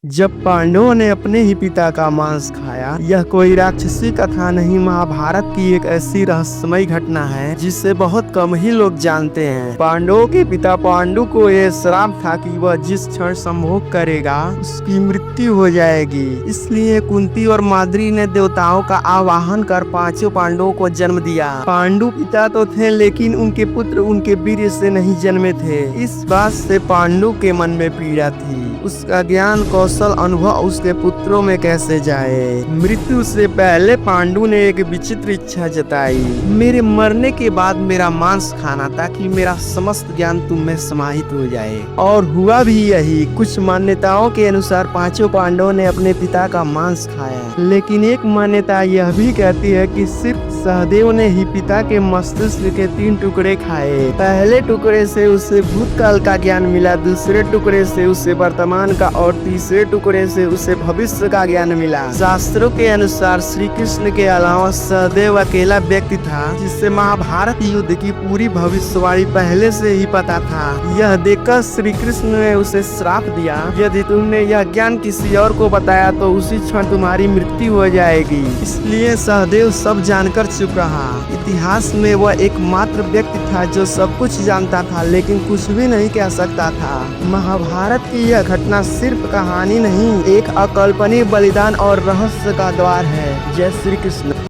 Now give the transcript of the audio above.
जब पांडवों ने अपने ही पिता का मांस खाया, यह कोई राक्षसी कथा नहीं, महाभारत की एक ऐसी रहस्यमय घटना है जिसे बहुत कम ही लोग जानते हैं। पांडवों के पिता पांडु को यह श्राप था कि वह जिस क्षण संभोग करेगा उसकी मृत्यु हो जाएगी। इसलिए कुंती और माद्री ने देवताओं का आवाहन कर पांचों पांडवों को जन्म दिया। पांडु पिता तो थे लेकिन उनके पुत्र उनके वीर्य से नहीं जन्मे थे। इस बात से पांडु के मन में पीड़ा थी। उसका ज्ञान कौशल अनुभव उसके पुत्रों में कैसे जाए। मृत्यु से पहले पांडु ने एक विचित्र इच्छा जताई, मेरे मरने के बाद मेरा मांस खाना ताकि मेरा समस्त ज्ञान तुम में समाहित हो जाए। और हुआ भी यही। कुछ मान्यताओं के अनुसार पांचों पांडवों ने अपने पिता का मांस खाया, लेकिन एक मान्यता यह भी कहती है कि सिर्फ सहदेव ने ही पिता के मस्तिष्क के 3 टुकड़े खाए। पहले टुकड़े से उसे भूतकाल का ज्ञान मिला, दूसरे टुकड़े से उसे वर्तमान का और तीसरे टुकड़े से उसे भविष्य का ज्ञान मिला। शास्त्रों के अनुसार श्री कृष्ण के अलावा सहदेव अकेला व्यक्ति था जिससे महाभारत युद्ध की पूरी भविष्यवाणी पहले से ही पता था। यह देखकर श्री कृष्ण ने उसे श्राप दिया, यदि तुमने यह ज्ञान किसी और को बताया तो उसी क्षण तुम्हारी मृत्यु हो जाएगी। इसलिए सहदेव सब जानकर चुप रहा। इतिहास में वह एकमात्र व्यक्ति था जो सब कुछ जानता था लेकिन कुछ भी नहीं कह सकता था। महाभारत की यह घटना सिर्फ कहानी नहीं, एक अकल्पनीय बलिदान और रहस्य का द्वार है। जय श्री कृष्ण।